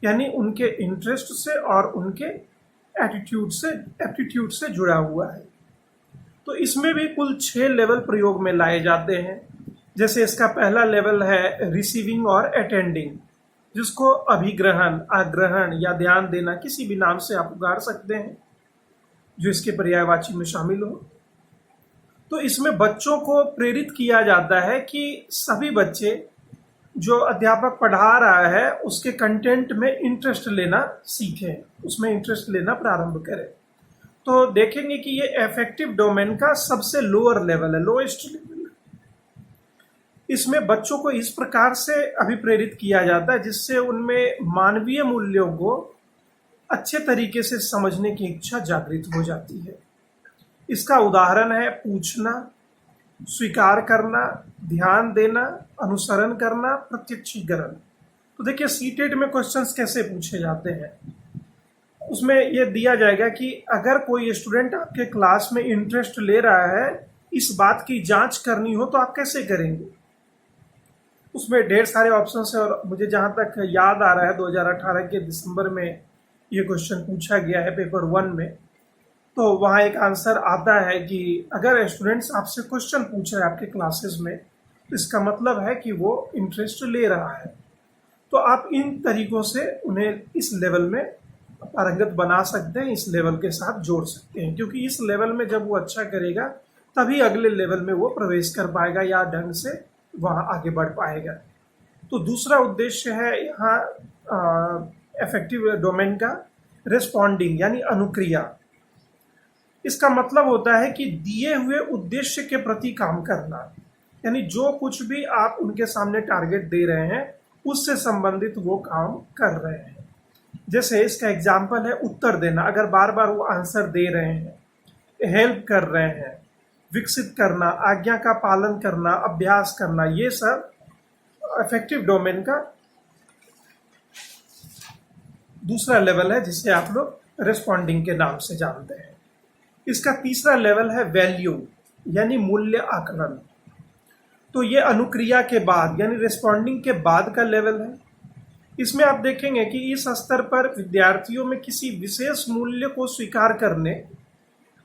Speaker 1: यानी उनके इंटरेस्ट से और उनके एप्टीट्यूड से जुड़ा हुआ है। तो इसमें भी कुल 6 लेवल प्रयोग में लाए जाते हैं। जैसे इसका पहला लेवल है रिसीविंग और अटेंडिंग, जिसको अभिग्रहण, आग्रहण या ध्यान देना किसी भी नाम से आप उगार सकते हैं जो इसके पर्यायवाची में शामिल हो। तो इसमें बच्चों को प्रेरित किया जाता है कि सभी बच्चे जो अध्यापक पढ़ा रहा है उसके कंटेंट में इंटरेस्ट लेना सीखें, उसमें इंटरेस्ट लेना प्रारंभ करें। तो देखेंगे कि ये अफेक्टिव डोमेन का सबसे लोअर लेवल है, लोएस्ट लेवल। इसमें बच्चों को इस प्रकार से अभिप्रेरित किया जाता है जिससे उनमें मानवीय मूल्यों को अच्छे तरीके से समझने की इच्छा जागृत हो जाती है। इसका उदाहरण है पूछना, स्वीकार करना, ध्यान देना, अनुसरण करना, प्रत्यक्षीकरण। तो देखिए सीटेट में क्वेश्चंस कैसे पूछे जाते हैं, उसमें यह दिया जाएगा कि अगर कोई स्टूडेंट आपके क्लास में इंटरेस्ट ले रहा है, इस बात की जांच करनी हो तो आप कैसे करेंगे। उसमें ढेर सारे ऑप्शंस है और मुझे जहां तक याद आ रहा है 2018 के दिसंबर में ये क्वेश्चन पूछा गया है पेपर 1 में। तो वहाँ एक आंसर आता है कि अगर स्टूडेंट्स आपसे क्वेश्चन पूछ रहे हैं आपके क्लासेस में तो इसका मतलब है कि वो इंटरेस्ट ले रहा है। तो आप इन तरीकों से उन्हें इस लेवल में पारंगत बना सकते हैं, इस लेवल के साथ जोड़ सकते हैं, क्योंकि इस लेवल में जब वो अच्छा करेगा तभी अगले लेवल में वो प्रवेश कर पाएगा या ढंग से वहाँ आगे बढ़ पाएगा। तो दूसरा उद्देश्य है यहाँ अफेक्टिव डोमेन का रिस्पॉन्डिंग यानी अनुक्रिया। इसका मतलब होता है कि दिए हुए उद्देश्य के प्रति काम करना, यानी जो कुछ भी आप उनके सामने टारगेट दे रहे हैं उससे संबंधित वो काम कर रहे हैं। जैसे इसका एग्जाम्पल है उत्तर देना, अगर बार बार वो आंसर दे रहे हैं, हेल्प कर रहे हैं, विकसित करना, आज्ञा का पालन करना, अभ्यास करना, ये सब अफेक्टिव डोमेन का दूसरा लेवल है जिसे आप लोग रिस्पॉन्डिंग के नाम से जानते हैं। इसका तीसरा लेवल है वैल्यू यानी मूल्य आकलन। तो ये अनुक्रिया के बाद यानी रिस्पॉन्डिंग के बाद का लेवल है। इसमें आप देखेंगे कि इस स्तर पर विद्यार्थियों में किसी विशेष मूल्य को स्वीकार करने,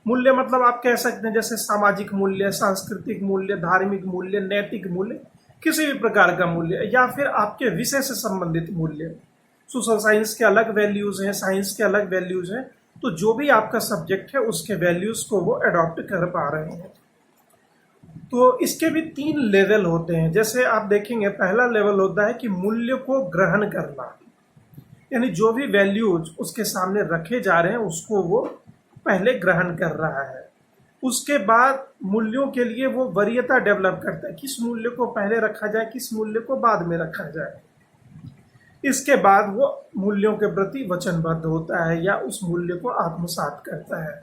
Speaker 1: मूल्य मतलब आप कह सकते हैं जैसे सामाजिक मूल्य, सांस्कृतिक मूल्य, धार्मिक मूल्य, नैतिक मूल्य, किसी भी प्रकार का मूल्य या फिर आपके विषय से संबंधित मूल्य। सोशल साइंस के अलग वैल्यूज हैं, साइंस के अलग वैल्यूज हैं, तो जो भी आपका सब्जेक्ट है उसके वैल्यूज को वो अडॉप्ट कर पा रहे हैं। तो इसके भी 3 लेवल होते हैं। जैसे आप देखेंगे पहला लेवल होता है कि मूल्य को ग्रहण करना, यानी जो भी वैल्यूज उसके सामने रखे जा रहे हैं उसको वो पहले ग्रहण कर रहा है। उसके बाद मूल्यों के लिए वो वरीयता डेवलप करता है, किस मूल्य को पहले रखा जाए, किस मूल्य को बाद में रखा जाए। इसके बाद वो मूल्यों के प्रति वचनबद्ध होता है या उस मूल्य को आत्मसात करता है।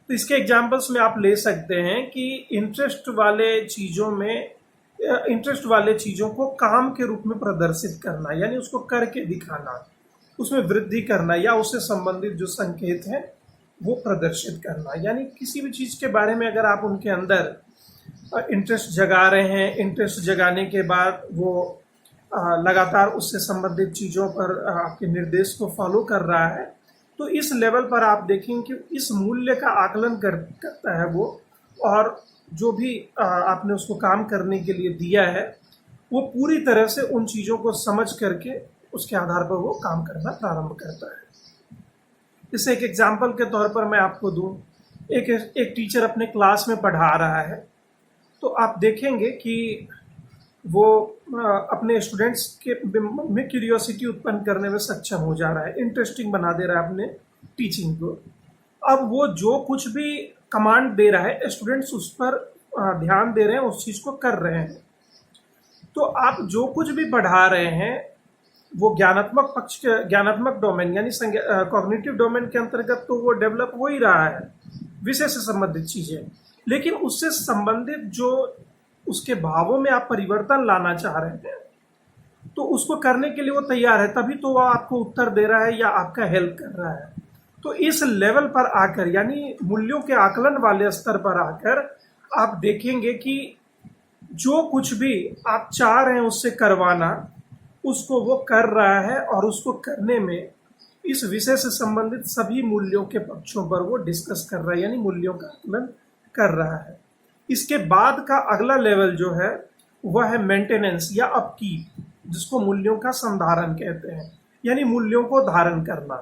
Speaker 1: तो इसके एग्जाम्पल्स में आप ले सकते हैं कि इंटरेस्ट वाले चीज़ों को काम के रूप में प्रदर्शित करना, यानी उसको करके दिखाना, उसमें वृद्धि करना या उससे संबंधित जो संकेत हैं वो प्रदर्शित करना। यानी किसी भी चीज़ के बारे में अगर आप उनके अंदर इंटरेस्ट जगा रहे हैं, इंटरेस्ट जगाने के बाद वो लगातार उससे संबंधित चीज़ों पर आपके निर्देश को फॉलो कर रहा है, तो इस लेवल पर आप देखेंगे कि इस मूल्य का आकलन करता है वो, और जो भी आपने उसको काम करने के लिए दिया है वो पूरी तरह से उन चीज़ों को समझ करके उसके आधार पर वो काम करना प्रारंभ करता है। इसे एक एग्जाम्पल के तौर पर मैं आपको दूं, एक टीचर अपने क्लास में पढ़ा रहा है, तो आप देखेंगे कि वो अपने स्टूडेंट्स के में क्यूरियोसिटी उत्पन्न करने में सक्षम हो जा रहा है, इंटरेस्टिंग बना दे रहा है अपने टीचिंग को। अब वो जो कुछ भी कमांड दे रहा है स्टूडेंट्स उस पर ध्यान दे रहे हैं, उस चीज़ को कर रहे हैं। तो आप जो कुछ भी पढ़ा रहे हैं वो ज्ञानात्मक डोमेन यानी कॉग्निटिव डोमेन के अंतर्गत तो वो डेवलप हो ही रहा है, विषय से संबंधित चीज़ें, लेकिन उससे संबंधित जो उसके भावों में आप परिवर्तन लाना चाह रहे हैं तो उसको करने के लिए वो तैयार है, तभी तो वो आपको उत्तर दे रहा है या आपका हेल्प कर रहा है। तो इस लेवल पर आकर, यानी मूल्यों के आकलन वाले स्तर पर आकर आप देखेंगे कि जो कुछ भी आप चाह रहे हैं उससे करवाना, उसको वो कर रहा है और उसको करने में इस विषय से संबंधित सभी मूल्यों के पक्षों पर वो डिस्कस कर रहा है, यानी मूल्यों का आकलन कर रहा है। इसके बाद का अगला लेवल जो है वह है मेंटेनेंस या अपकीप, जिसको मूल्यों का संधारण कहते हैं, यानी मूल्यों को धारण करना।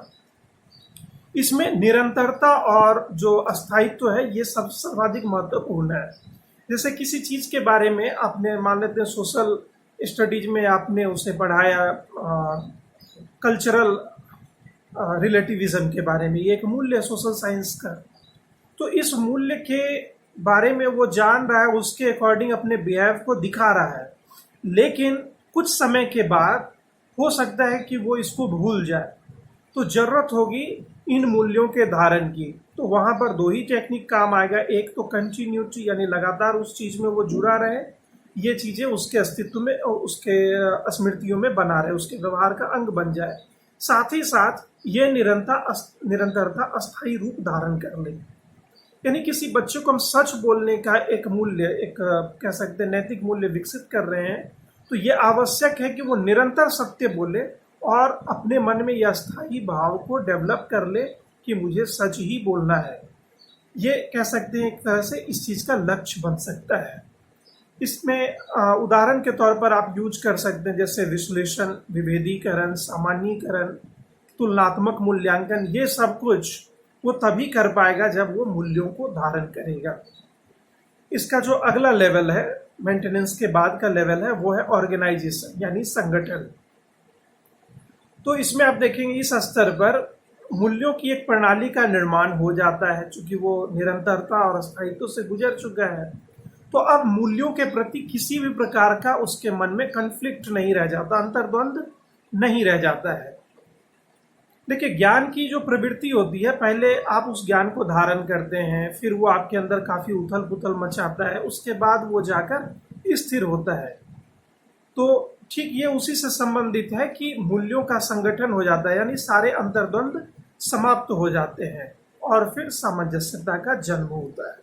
Speaker 1: इसमें निरंतरता और जो अस्थायित्व है ये सब सर्वाधिक महत्वपूर्ण है। जैसे किसी चीज के बारे में आपने, मान लेते हैं सोशल स्टडीज में आपने उसे पढ़ाया कल्चरल रिलेटिविज्म के बारे में, ये एक मूल्य है सोशल साइंस का। तो इस मूल्य के बारे में वो जान रहा है, उसके अकॉर्डिंग अपने बिहेव को दिखा रहा है, लेकिन कुछ समय के बाद हो सकता है कि वो इसको भूल जाए, तो जरूरत होगी इन मूल्यों के धारण की। तो वहां पर 2 ही टेक्निक काम आएगा, एक तो कंटिन्यूटी यानी लगातार उस चीज में वो जुड़ा रहे, ये चीजें उसके अस्तित्व में और उसके स्मृतियों में बना रहे, उसके व्यवहार का अंग बन जाए, साथ ही साथ ये निरंतरता अस्थायी रूप धारण कर ले। यानी किसी बच्चे को हम सच बोलने का एक मूल्य, एक कह सकते हैं नैतिक मूल्य विकसित कर रहे हैं, तो ये आवश्यक है कि वो निरंतर सत्य बोले और अपने मन में यह स्थायी भाव को डेवलप कर ले कि मुझे सच ही बोलना है। ये कह सकते हैं एक तरह से इस चीज़ का लक्ष्य बन सकता है। इसमें उदाहरण के तौर पर आप यूज कर सकते हैं जैसे विश्लेषण, विभेदीकरण, सामान्यीकरण, तुलनात्मक मूल्यांकन, ये सब कुछ वो तभी कर पाएगा जब वो मूल्यों को धारण करेगा। इसका जो अगला लेवल है, मेंटेनेंस के बाद का लेवल है, वो है ऑर्गेनाइजेशन यानी संगठन। तो इसमें आप देखेंगे इस स्तर पर मूल्यों की एक प्रणाली का निर्माण हो जाता है, चूंकि वो निरंतरता और स्थायित्व से गुजर चुका है। तो अब मूल्यों के प्रति किसी भी प्रकार का उसके मन में कन्फ्लिक्ट नहीं रह जाता, अंतर्द्वंद नहीं रह जाता है। देखिए, ज्ञान की जो प्रवृत्ति होती है, पहले आप उस ज्ञान को धारण करते हैं, फिर वो आपके अंदर काफी उथल पुथल मचाता है, उसके बाद वो जाकर स्थिर होता है। तो ठीक ये उसी से संबंधित है कि मूल्यों का संगठन हो जाता है, यानी सारे अंतर्द्वंद समाप्त हो जाते हैं और फिर सामंजस्यता का जन्म होता है।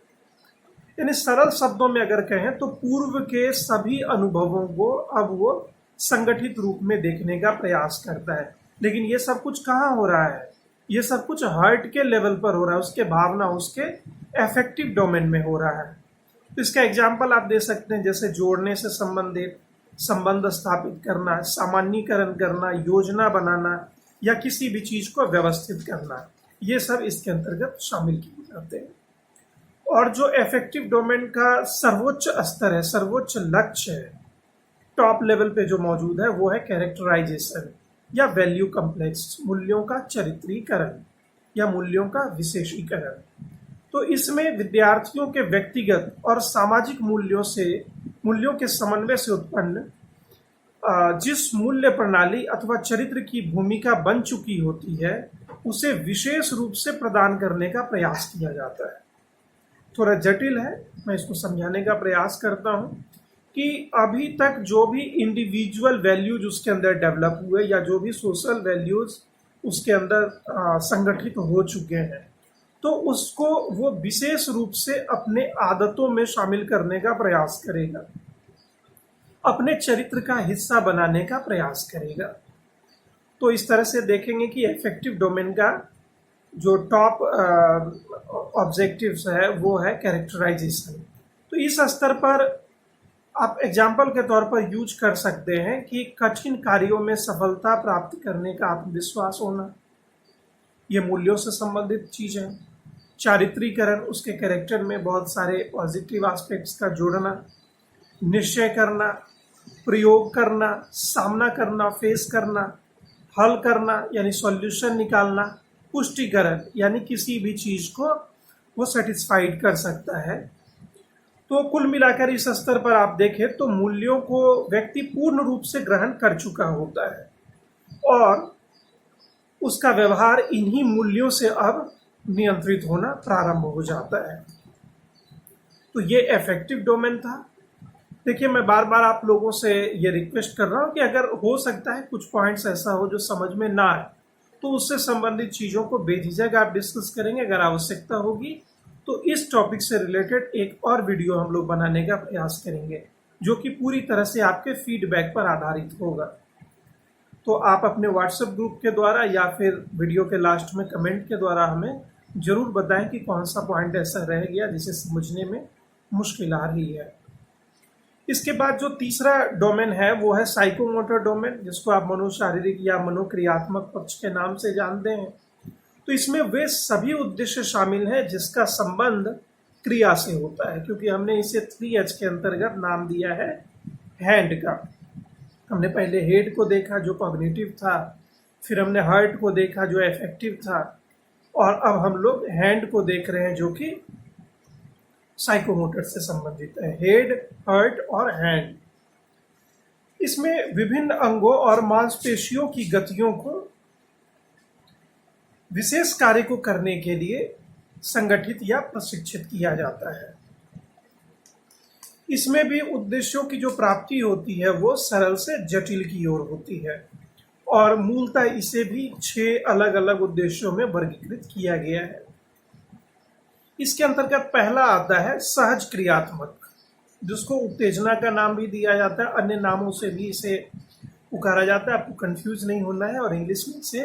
Speaker 1: यानी सरल शब्दों में अगर कहें तो पूर्व के सभी अनुभवों को अब वो संगठित रूप में देखने का प्रयास करता है। लेकिन ये सब कुछ कहाँ हो रहा है? ये सब कुछ हार्ट के लेवल पर हो रहा है, उसके भावना, उसके अफेक्टिव डोमेन में हो रहा है। तो इसका एग्जाम्पल आप दे सकते हैं, जैसे जोड़ने से संबंधित, संबंध स्थापित करना, सामान्यीकरण करना, योजना बनाना या किसी भी चीज को व्यवस्थित करना, ये सब इसके अंतर्गत शामिल किए जाते हैं। और जो इफेक्टिव डोमेन का सर्वोच्च स्तर है, सर्वोच्च लक्ष्य है, टॉप लेवल पे जो मौजूद है, वो है कैरेक्टराइजेशन या वैल्यू कम्प्लेक्स, मूल्यों का चरित्रीकरण या मूल्यों का विशेषीकरण। तो इसमें विद्यार्थियों के व्यक्तिगत और सामाजिक मूल्यों के समन्वय से उत्पन्न जिस मूल्य प्रणाली अथवा चरित्र की भूमिका बन चुकी होती है, उसे विशेष रूप से प्रदान करने का प्रयास किया जाता है। थोड़ा जटिल है, मैं इसको समझाने का प्रयास करता हूँ कि अभी तक जो भी इंडिविजुअल वैल्यूज उसके अंदर डेवलप हुए या जो भी सोशल वैल्यूज उसके अंदर संगठित हो चुके हैं, तो उसको वो विशेष रूप से अपने आदतों में शामिल करने का प्रयास करेगा, अपने चरित्र का हिस्सा बनाने का प्रयास करेगा। तो इस तरह से देखेंगे कि इफेक्टिव डोमेन का जो टॉप ऑब्जेक्टिव्स है वो है कैरेक्टराइजेशन। तो इस स्तर पर आप एग्जाम्पल के तौर पर यूज कर सकते हैं कि कठिन कार्यों में सफलता प्राप्त करने का आत्मविश्वास होना, ये मूल्यों से संबंधित चीज है। चारित्रीकरण, उसके कैरेक्टर में बहुत सारे पॉजिटिव एस्पेक्ट्स का जोड़ना, निश्चय करना, प्रयोग करना, सामना करना, फेस करना, हल करना यानी सॉल्यूशन निकालना, पुष्टिकरण यानी किसी भी चीज को वो सेटिस्फाइड कर सकता है। तो कुल मिलाकर इस स्तर पर आप देखें तो मूल्यों को व्यक्ति पूर्ण रूप से ग्रहण कर चुका होता है और उसका व्यवहार इन्हीं मूल्यों से अब नियंत्रित होना प्रारंभ हो जाता है। तो ये इफेक्टिव डोमेन था। देखिए, मैं बार बार आप लोगों से ये रिक्वेस्ट कर रहा हूँ कि अगर हो सकता है कुछ पॉइंट्स ऐसा हो जो समझ में ना आए, तो उससे संबंधित चीज़ों को बेझिझक आप डिस्कस करेंगे। अगर आवश्यकता होगी तो इस टॉपिक से रिलेटेड एक और वीडियो हम लोग बनाने का प्रयास करेंगे, जो कि पूरी तरह से आपके फीडबैक पर आधारित होगा। तो आप अपने व्हाट्सएप ग्रुप के द्वारा या फिर वीडियो के लास्ट में कमेंट के द्वारा हमें जरूर बताएं कि कौन सा पॉइंट ऐसा रह गया जिसे समझने में मुश्किल आ रही है। इसके बाद जो तीसरा डोमेन है वो है साइकोमोटर डोमेन, जिसको आप मनोशारीरिक या मनोक्रियात्मक पक्ष के नाम से जानते हैं। तो इसमें वे सभी उद्देश्य शामिल हैं जिसका संबंध क्रिया से होता है, क्योंकि हमने इसे 3H के अंतर्गत नाम दिया है हैंड का। हमने पहले हेड को देखा जो कॉग्निटिव था, फिर हमने हार्ट को देखा जो इफेक्टिव था, और अब हम लोग हैंड को देख रहे हैं जो कि साइकोमोटर से संबंधित है। हेड, हार्ट और हैंड, इसमें विभिन्न अंगों और मांसपेशियों की गतियों को विशेष कार्य को करने के लिए संगठित या प्रशिक्षित किया जाता है। इसमें भी उद्देश्यों की जो प्राप्ति होती है वो सरल से जटिल की ओर होती है, और मूलतः इसे भी 6 अलग अलग उद्देश्यों में वर्गीकृत किया गया है। इसके अंतर्गत पहला आता है सहज क्रियात्मक, जिसको उत्तेजना का नाम भी दिया जाता है, अन्य नामों से भी इसे पुकारा जाता है, आपको कंफ्यूज नहीं होना है, और इंग्लिश में इसे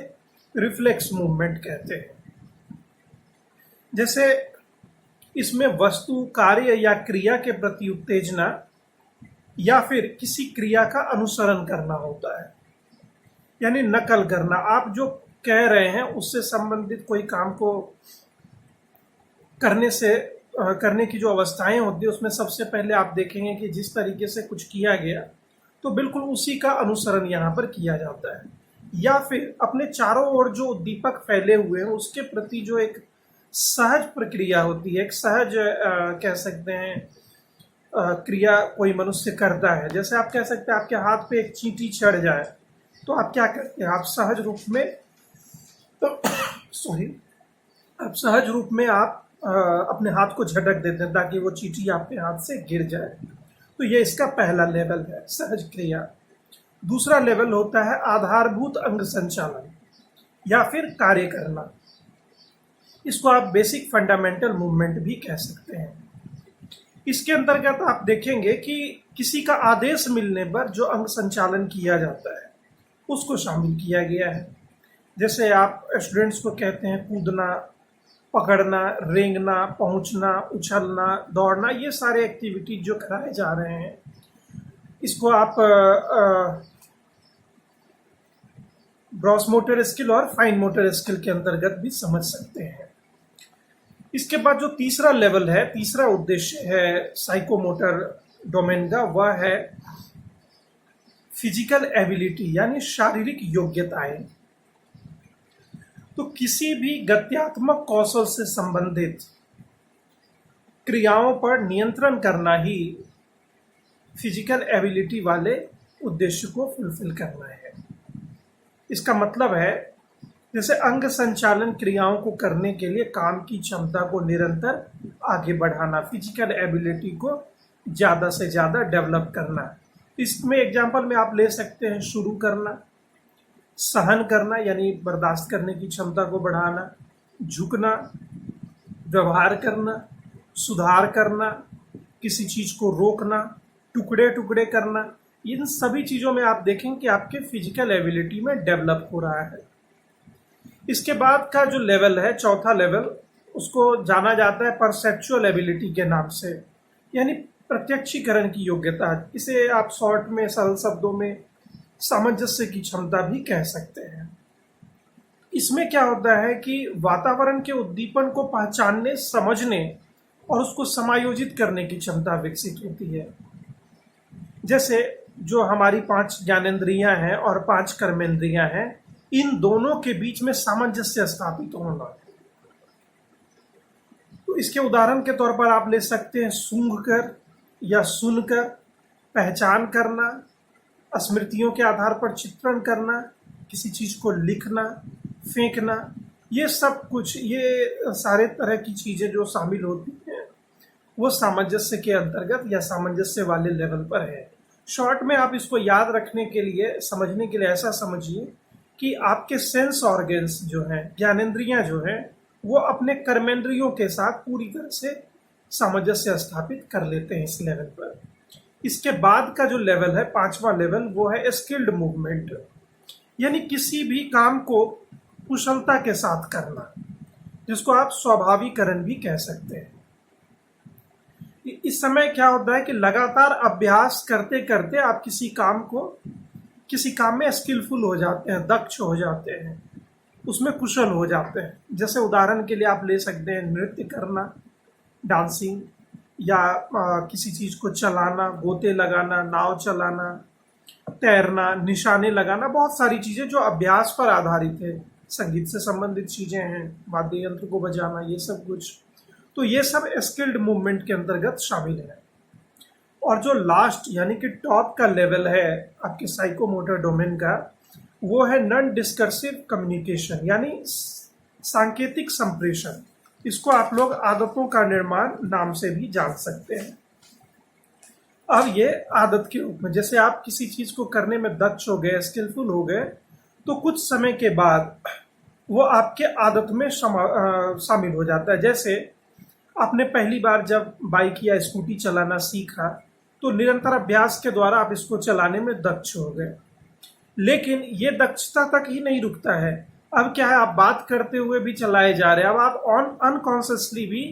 Speaker 1: रिफ्लेक्स मूवमेंट कहते हैं। जैसे इसमें वस्तु, कार्य या क्रिया के प्रति उत्तेजना या फिर किसी क्रिया का अनुसरण करना होता है, यानी नकल करना। आप जो कह रहे हैं उससे संबंधित कोई काम को करने की जो अवस्थाएं होती है, उसमें सबसे पहले आप देखेंगे कि जिस तरीके से कुछ किया गया तो बिल्कुल उसी का अनुसरण यहाँ पर किया जाता है। या फिर अपने चारों ओर जो उद्दीपक फैले हुए हैं उसके प्रति जो एक सहज प्रक्रिया होती है, एक सहज कह सकते हैं क्रिया कोई मनुष्य करता है। जैसे आप कह सकते हैं आपके हाथ पे एक चींटी चढ़ जाए तो आप क्या करते हैं, आप सहज रूप में आप अपने हाथ को झटक देते हैं ताकि वो चींटी आपके हाथ से गिर जाए। तो ये इसका पहला लेवल है, सहज क्रिया। दूसरा लेवल होता है आधारभूत अंग संचालन या फिर कार्य करना। इसको आप बेसिक फंडामेंटल मूवमेंट भी कह सकते हैं। इसके अंतर्गत आप देखेंगे कि किसी का आदेश मिलने पर जो अंग संचालन किया जाता है उसको शामिल किया गया है। जैसे आप स्टूडेंट्स को कहते हैं कूदना, पकड़ना, रेंगना, पहुंचना, उछलना, दौड़ना, ये सारे एक्टिविटी जो कराए जा रहे हैं इसको आप ग्रॉस मोटर स्किल और फाइन मोटर स्किल के अंतर्गत भी समझ सकते हैं। इसके बाद जो तीसरा लेवल है, तीसरा उद्देश्य है साइकोमोटर डोमेन का, वह है फिजिकल एबिलिटी यानी शारीरिक योग्यताएं। तो किसी भी गत्यात्मक कौशल से संबंधित क्रियाओं पर नियंत्रण करना ही फिजिकल एबिलिटी वाले उद्देश्य को फुलफिल करना है। इसका मतलब है जैसे अंग संचालन क्रियाओं को करने के लिए काम की क्षमता को निरंतर आगे बढ़ाना, फिजिकल एबिलिटी को ज़्यादा से ज़्यादा डेवलप करना। इसमें एग्जाम्पल में आप ले सकते हैं शुरू करना, सहन करना यानी बर्दाश्त करने की क्षमता को बढ़ाना, झुकना, व्यवहार करना, सुधार करना, किसी चीज़ को रोकना, टुकड़े टुकड़े करना। इन सभी चीज़ों में आप देखें कि आपके फिजिकल एबिलिटी में डेवलप हो रहा है। इसके बाद का जो लेवल है, चौथा लेवल, उसको जाना जाता है परसेप्चुअल एबिलिटी के नाम से, यानी प्रत्यक्षीकरण की योग्यता। इसे आप शॉर्ट में, सरल शब्दों में सामंजस्य की क्षमता भी कह सकते हैं। इसमें क्या होता है कि वातावरण के उद्दीपन को पहचानने, समझने और उसको समायोजित करने की क्षमता विकसित होती है। जैसे जो हमारी 5 ज्ञानेंद्रियां हैं और 5 कर्मेंद्रियां हैं, इन दोनों के बीच में सामंजस्य स्थापित होना। तो इसके उदाहरण के तौर पर आप ले सकते हैं सूंघकर या सुनकर, पहचान करना, स्मृतियों के आधार पर चित्रण करना, किसी चीज को लिखना, फेंकना, ये सब कुछ, ये सारे तरह की चीजें जो शामिल होती हैं वो सामंजस्य के अंतर्गत या सामंजस्य वाले लेवल पर है। शॉर्ट में आप इसको याद रखने के लिए, समझने के लिए ऐसा समझिए कि आपके सेंस ऑर्गन्स जो हैं, ज्ञानेंद्रियां जो हैं, वो अपने कर्मेंद्रियों के साथ पूरी तरह से सामंजस्य स्थापित कर लेते हैं इस लेवल पर। इसके बाद का जो लेवल है, 5वां लेवल, वो है स्किल्ड मूवमेंट, यानी किसी भी काम को कुशलता के साथ करना, जिसको आप स्वाभाविकरण भी कह सकते हैं। इस समय क्या होता है कि लगातार अभ्यास करते करते आप किसी काम में स्किलफुल हो जाते हैं, दक्ष हो जाते हैं, उसमें कुशल हो जाते हैं। जैसे उदाहरण के लिए आप ले सकते हैं नृत्य करना, डांसिंग, या किसी चीज को चलाना, गोते लगाना, नाव चलाना, तैरना, निशाने लगाना, बहुत सारी चीजें जो अभ्यास पर आधारित है। संगीत से संबंधित चीजें हैं, वाद्य यंत्र को बजाना, ये सब कुछ। तो ये सब स्किल्ड मूवमेंट के अंतर्गत शामिल है। और जो लास्ट यानी कि टॉप का लेवल है आपके साइकोमोटर डोमेन का, वो है नॉन डिस्कर्सिव कम्युनिकेशन, यानी सांकेतिक संप्रेषण। इसको आप लोग आदतों का निर्माण नाम से भी जान सकते हैं। अब ये आदत के रूप में, जैसे आप किसी चीज को करने में दक्ष हो गए, स्किलफुल हो गए, तो कुछ समय के बाद वो आपके आदत में शामिल हो जाता है। जैसे आपने पहली बार जब बाइक या स्कूटी चलाना सीखा, तो निरंतर अभ्यास के द्वारा आप इसको चलाने में दक्ष हो गए। लेकिन ये दक्षता तक ही नहीं रुकता है। अब क्या है, आप बात करते हुए भी चलाए जा रहे हैं। अब आप अनकॉन्शियसली भी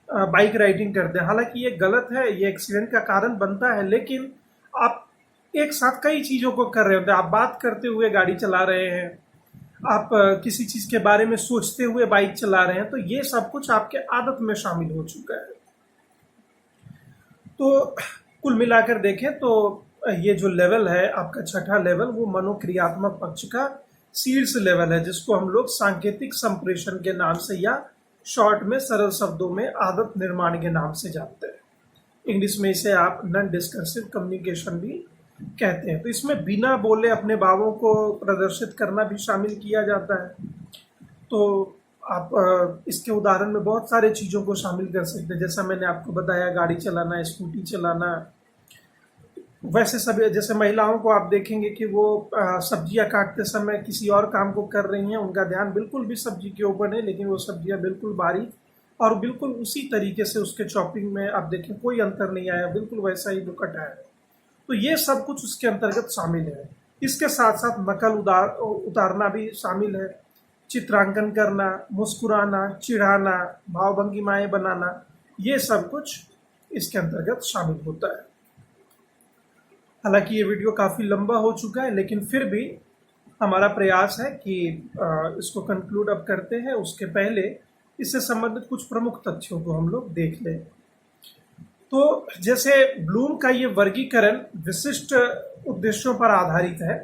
Speaker 1: बाइक राइडिंग करते हैं। हालांकि ये गलत है, ये एक्सीडेंट का कारण बनता है, लेकिन आप एक साथ कई चीज़ों को कर रहे होते हैं। आप बात करते हुए गाड़ी चला रहे हैं, आप किसी चीज़ के बारे में सोचते हुए बाइक चला रहे हैं, तो ये सब कुछ आपके आदत में शामिल हो चुका है। तो कुल मिलाकर देखें तो ये जो लेवल है आपका छठा लेवल, वो मनोक्रियात्मक पक्ष का शीर्ष लेवल है, जिसको हम लोग सांकेतिक संप्रेषण के नाम से या शॉर्ट में, सरल शब्दों में आदत निर्माण के नाम से जानते हैं। इंग्लिश में इसे आप नॉन डिस्कर्सिव कम्युनिकेशन भी कहते हैं। तो इसमें बिना बोले अपने भावों को प्रदर्शित करना भी शामिल किया जाता है। तो आप इसके उदाहरण में बहुत सारे चीज़ों को शामिल कर सकते हैं। जैसा मैंने आपको बताया, गाड़ी चलाना, स्कूटी चलाना। वैसे सभी, जैसे महिलाओं को आप देखेंगे कि वो सब्जियां काटते समय किसी और काम को कर रही हैं, उनका ध्यान बिल्कुल भी सब्जी के ऊपर नहीं, लेकिन वो सब्जियां बिल्कुल बारीक और बिल्कुल उसी तरीके से उसके चॉपिंग में आप देखें कोई अंतर नहीं आया, बिल्कुल वैसा ही वो कटा है। तो ये सब कुछ उसके अंतर्गत शामिल है। इसके साथ साथ नकल उतारना भी शामिल है, चित्रांकन करना, मुस्कुराना, चिढ़ाना, भावभंगिमाएं बनाना, ये सब कुछ इसके अंतर्गत शामिल होता है। हालांकि ये वीडियो काफ़ी लंबा हो चुका है, लेकिन फिर भी हमारा प्रयास है कि इसको कंक्लूड अब करते हैं। उसके पहले इससे संबंधित कुछ प्रमुख तथ्यों को हम लोग देख लें। तो जैसे ब्लूम का ये वर्गीकरण विशिष्ट उद्देश्यों पर आधारित है,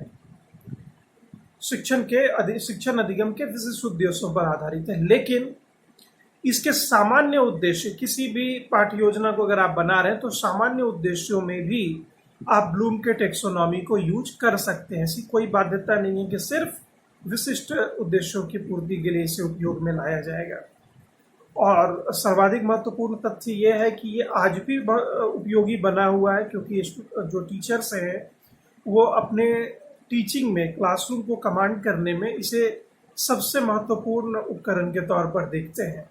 Speaker 1: शिक्षण अधिगम के विशिष्ट उद्देश्यों पर आधारित है, लेकिन इसके सामान्य उद्देश्य, किसी भी पाठ्य योजना को अगर आप बना रहे हैं तो सामान्य उद्देश्यों में भी आप ब्लूम के टेक्सोनॉमी को यूज कर सकते हैं। ऐसी कोई बाध्यता नहीं है कि सिर्फ विशिष्ट उद्देश्यों की पूर्ति के लिए इसे उपयोग में लाया जाएगा। और सर्वाधिक महत्वपूर्ण तथ्य यह है कि ये आज भी उपयोगी बना हुआ है, क्योंकि जो टीचर्स हैं वो अपने टीचिंग में, क्लासरूम को कमांड करने में इसे सबसे महत्वपूर्ण उपकरण के तौर पर देखते हैं।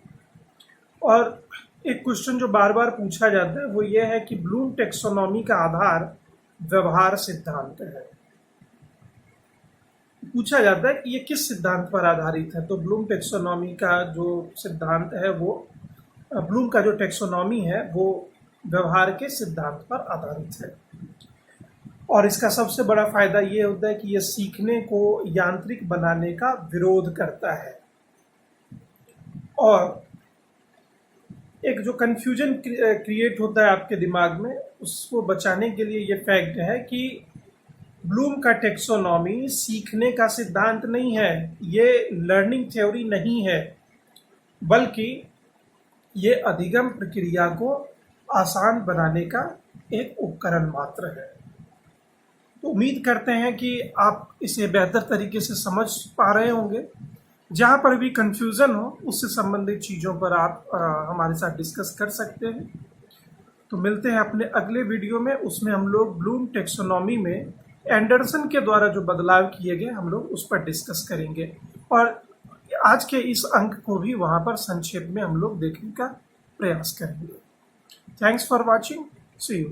Speaker 1: और एक क्वेश्चन जो बार बार पूछा जाता है वो ये है कि ब्लूम टेक्सोनॉमी का आधार व्यवहार सिद्धांत है। पूछा जाता है कि ये किस सिद्धांत पर आधारित है। तो ब्लूम टेक्सोनॉमी का जो सिद्धांत है वो, ब्लूम का जो टेक्सोनॉमी है वो व्यवहार के सिद्धांत पर आधारित है। और इसका सबसे बड़ा फायदा ये होता है कि ये सीखने को यांत्रिक बनाने का विरोध करता है। और एक जो कंफ्यूजन क्रिएट होता है आपके दिमाग में, उसको बचाने के लिए ये फैक्ट है कि ब्लूम का टेक्सोनॉमी सीखने का सिद्धांत नहीं है, ये लर्निंग थ्योरी नहीं है, बल्कि ये अधिगम प्रक्रिया को आसान बनाने का एक उपकरण मात्र है। तो उम्मीद करते हैं कि आप इसे बेहतर तरीके से समझ पा रहे होंगे। जहाँ पर भी कंफ्यूजन हो उससे संबंधित चीज़ों पर आप हमारे साथ डिस्कस कर सकते हैं। तो मिलते हैं अपने अगले वीडियो में। उसमें हम लोग ब्लूम टेक्सोनॉमी में एंडरसन के द्वारा जो बदलाव किए गए हम लोग उस पर डिस्कस करेंगे, और आज के इस अंक को भी वहाँ पर संक्षेप में हम लोग देखने का प्रयास करेंगे। Thanks for watching, see you.